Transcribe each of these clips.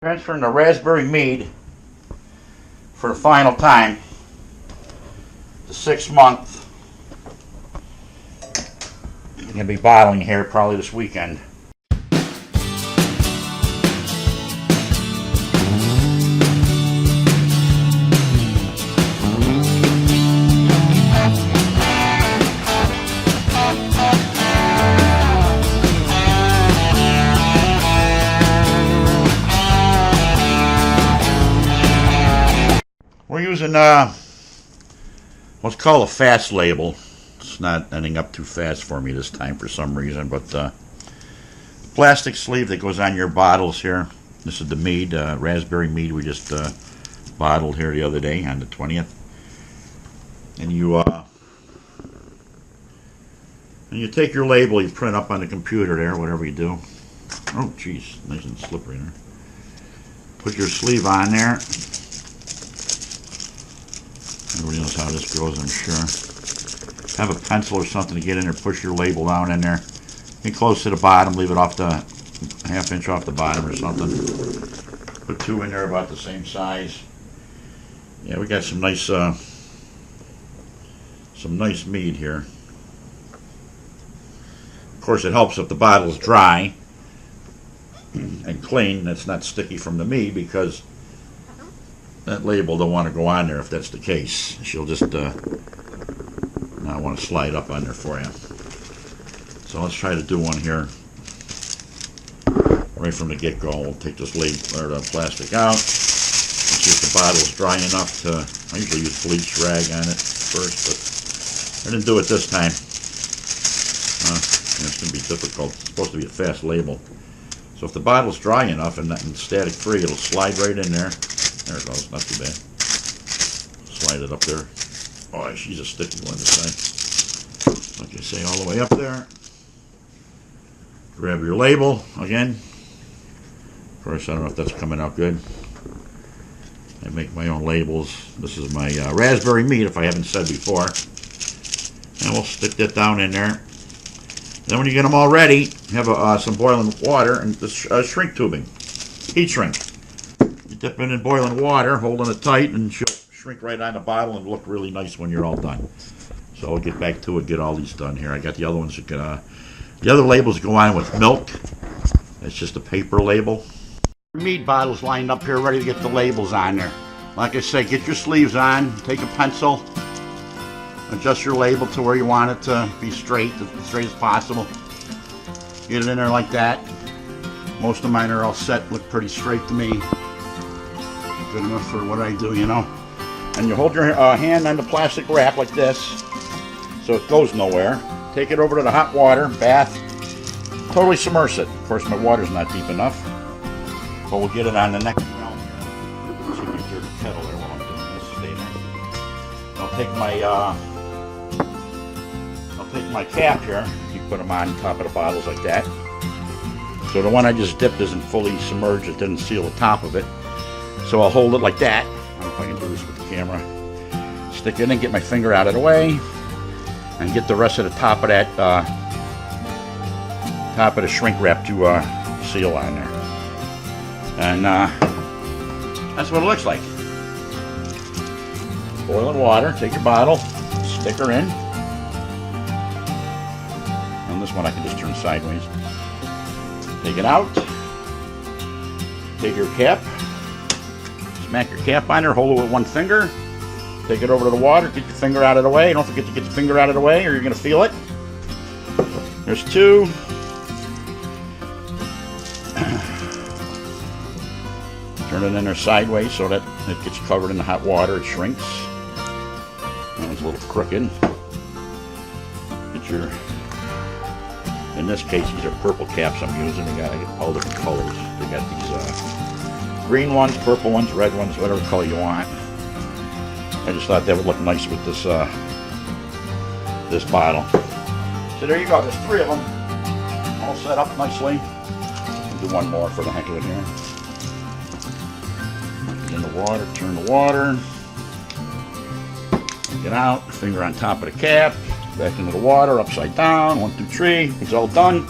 Transferring the Raspberry Mead for the final time. The 6-month. I'm going to be bottling here probably this weekend. We're using what's called a fast label. It's not ending up too fast for me this time for some reason, but plastic sleeve that goes on your bottles here. This is the mead, Raspberry Mead we just bottled here the other day on the 20th. And you take your label, you print up on the computer there, whatever you do. Oh, geez, nice and slippery there. Put your sleeve on there. Everybody knows how this goes, I'm sure. Have a pencil or something to get in there, push your label down in there. Get close to the bottom, leave it off the ½ inch off the bottom or something. Put 2 in there about the same size. Yeah, we got some nice mead here. Of course, it helps if the bottle's dry and clean. That's not sticky from the mead, because that label don't want to go on there if that's the case. She'll just not want to slide up on there for you. So let's try to do one here right from the get-go. We'll take this label or the plastic out. See if the bottle's dry enough to. I usually use bleach rag on it first, but I didn't do it this time. It's going to be difficult. It's supposed to be a fast label. So if the bottle's dry enough and static free, it'll slide right in there. There it goes, not too bad. Slide it up there. Oh, she's a sticky one this time. Like I say, all the way up there. Grab your label again. Of course, I don't know if that's coming out good. I make my own labels. This is my Raspberry Mead, if I haven't said before. And we'll stick that down in there. Then when you get them all ready, have some boiling water and this shrink tubing, heat shrink. Dip it in boiling water, holding it tight, and she'll shrink right on the bottle and look really nice when you're all done. So I'll get back to it, get all these done here. I got the other ones that can, the other labels go on with milk. It's just a paper label. Mead bottles lined up here, ready to get the labels on there. Like I say, get your sleeves on, take a pencil, adjust your label to where you want it to be straight, as straight as possible. Get it in there like that. Most of mine are all set, look pretty straight to me. Good enough for what I do, you know. And you hold your hand on the plastic wrap like this, so it goes nowhere. Take it over to the hot water bath. Totally submerge it. Of course, my water's not deep enough, but we'll get it on the next round here. So you can hear the kettle there while I'm doing this. Stay there. I'll take my cap here. You put them on top of the bottles like that. So the one I just dipped isn't fully submerged. It didn't seal the top of it. So I'll hold it like that. I don't know if I can do this with the camera. Stick it in, get my finger out of the way, and get the rest of the top of that, top of the shrink wrap to seal on there. And that's what it looks like. Boiling water, take your bottle, stick her in. And this one I can just turn sideways. Take it out. Take your cap. Smack your cap on there, hold it with one finger. Take it over to the water, get your finger out of the way. Don't forget to get your finger out of the way or you're going to feel it. There's 2. Turn it in there sideways so that it gets covered in the hot water, it shrinks. That one's a little crooked. Get your, in this case, these are purple caps I'm using. They got all different colors. They got these green ones, purple ones, red ones, whatever color you want. I just thought that would look nice with this this bottle. So there you go. There's 3 of them, all set up nicely. I'll do one more for the heck of it here. Get in the water, turn the water. Get out, finger on top of the cap, back into the water, upside down. 1, 2, 3. It's all done.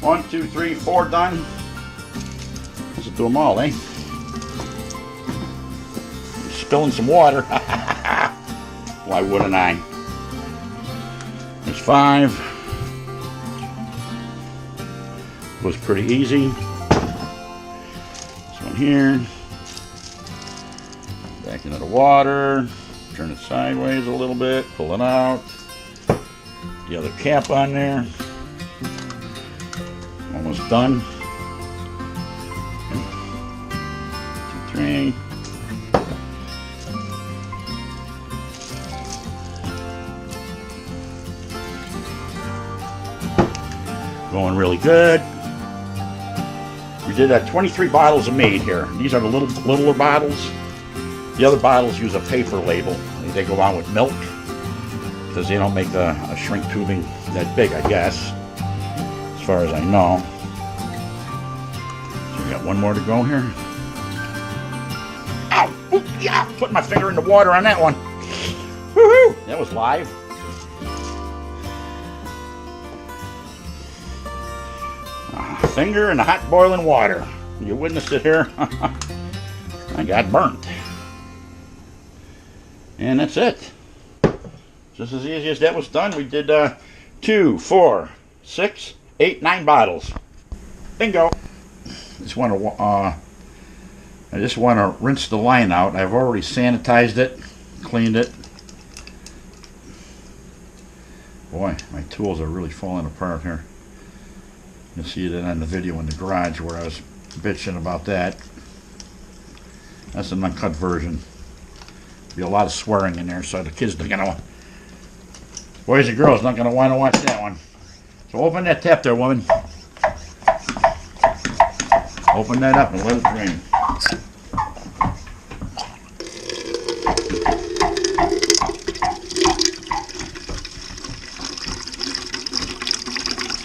1, 2, 3, 4 done. Listen to them all, eh? Spilling some water. Why wouldn't I? There's 5. Was pretty easy. This one here. Back into the water. Turn it sideways a little bit. Pull it out. The other cap on there. Almost done. 1, 2, 3. Going really good. We did 23 bottles of mead here. These are the littler bottles. The other bottles use a paper label. They go on with milk because they don't make a shrink tubing that big, I guess, as far as I know. So we got one more to go here. Ow! Ooh, yeah! Put my finger in the water on that one. Woohoo! That was live. Finger in the hot boiling water. You witnessed it here. I got burnt. And that's it. Just as easy as that was done. We did 2, 4, 6, 8, 9 bottles. Bingo. I just want to rinse the line out. I've already sanitized it, cleaned it. Boy, my tools are really falling apart here. You'll see that on the video in the garage where I was bitching about that. That's an uncut version. Be a lot of swearing in there, so the kids are gonna, boys and girls, not gonna want to watch that one. So open that tap there, woman. Open that up and let it drain.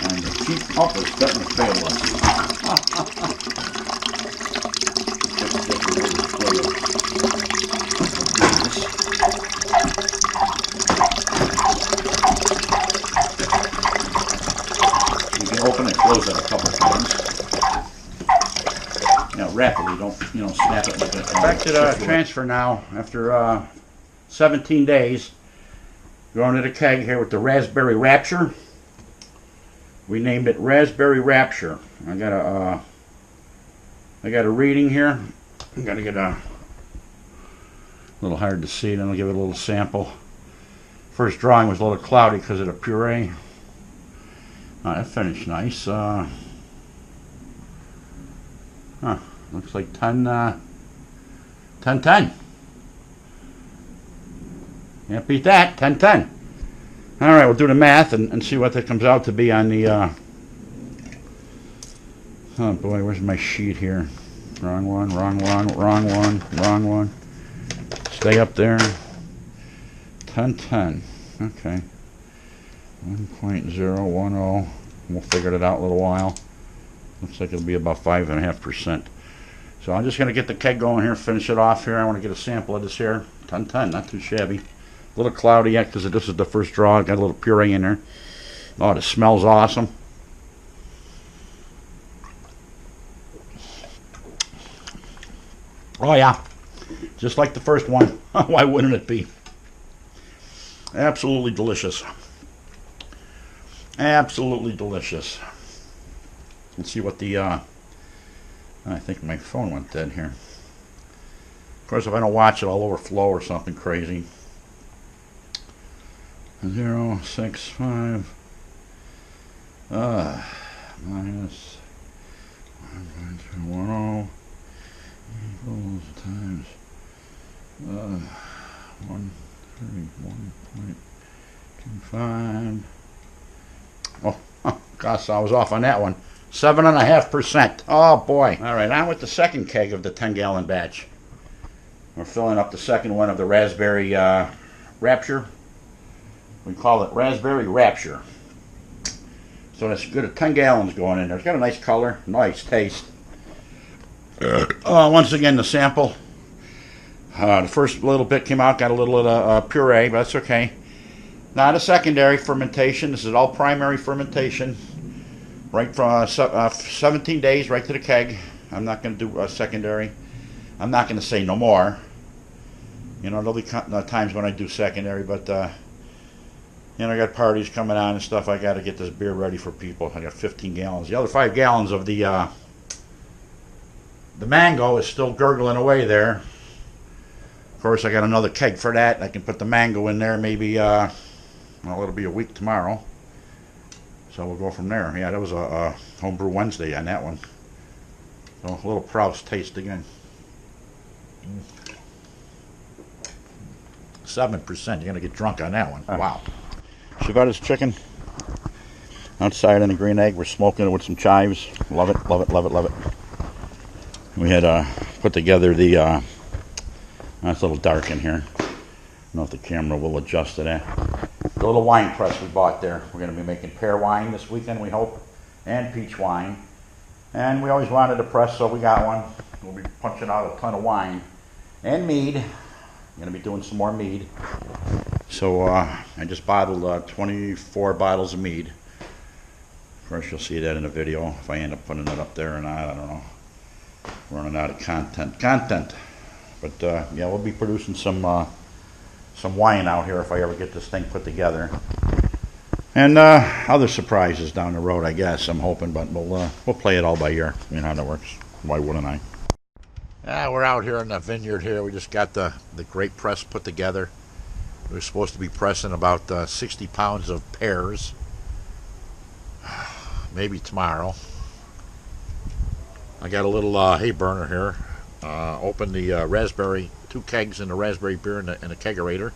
And the cheap pump is starting to fail us. Open and close it a couple times. Rapidly, don't snap it like that. Back to the transfer now. After 17 days, going to the keg here with the Raspberry Rapture. We named it Raspberry Rapture. I got a reading here. I'm gonna get a little hard to see. Then I'll give it a little sample. First drawing was a little cloudy because of the puree. That finished nice. Looks like 10, 10. Can't beat that. 10. All right, we'll do the math and see what that comes out to be on the. Oh boy, where's my sheet here? Wrong one. Stay up there. 10. Okay. 1.010. We'll figure it out in a little while. Looks like it'll be about 5.5%. So I'm just going to get the keg going here, finish it off here. I want to get a sample of this here. 10, not too shabby. A little cloudy yet because this is the first draw. Got a little puree in there. Oh, this smells awesome. Oh yeah, just like the first one. Why wouldn't it be? Absolutely delicious. Absolutely delicious. Let's see what the I think my phone went dead here. Of course, if I don't watch it, I'll overflow or something crazy. 0, 6, 5 minus 1.210 equals times 131.25. Oh, gosh, I was off on that one. 7.5%. Oh boy. All right, on with the second keg of the 10-gallon batch. We're filling up the second one of the Raspberry Rapture. We call it Raspberry Rapture. So that's good. 10 gallons going in there. It's got a nice color, nice taste. Once again, the sample. The first little bit came out, got a little puree, but that's okay. Not a secondary fermentation. This is all primary fermentation. Right from 17 days, right to the keg. I'm not going to do a secondary. I'm not going to say no more. You know, there'll be times when I do secondary, but you know, I got parties coming on and stuff. I got to get this beer ready for people. I got 15 gallons. The other 5 gallons of the mango is still gurgling away there. Of course, I got another keg for that. I can put the mango in there. Maybe, well, it'll be a week tomorrow. So we'll go from there. Yeah, that was a homebrew Wednesday on that one. So a little Proust taste again. 7%. You're gonna get drunk on that one. Wow. Chevette's chicken outside in the green egg. We're smoking it with some chives. Love it, love it, love it, love it. We had put together the. That's a little dark in here. I don't know if the camera will adjust to that. The little wine press we bought there. We're going to be making pear wine this weekend, we hope, and peach wine. And we always wanted a press, so we got one. We'll be punching out a ton of wine and mead. I'm going to be doing some more mead. So I just bottled 24 bottles of mead. Of course, you'll see that in the video if I end up putting it up there or not. I don't know. Running out of content. But yeah, we'll be producing some wine out here if I ever get this thing put together. And other surprises down the road, I guess. I'm hoping, but we'll play it all by ear. You know how that works. Why wouldn't I? We're out here in the vineyard here. We just got the grape press put together. We're supposed to be pressing about 60 pounds of pears. Maybe tomorrow. I got a little hay burner here. Open the raspberry, 2 kegs in the raspberry beer in the kegerator,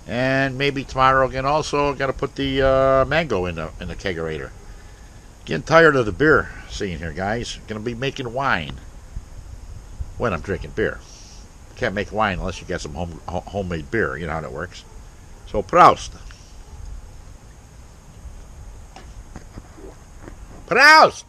and maybe tomorrow again. Also, got to put the mango in the kegerator. Getting tired of the beer scene here, guys. Gonna be making wine when I'm drinking beer. Can't make wine unless you got some homemade beer. You know how that works. So Proust. Proust.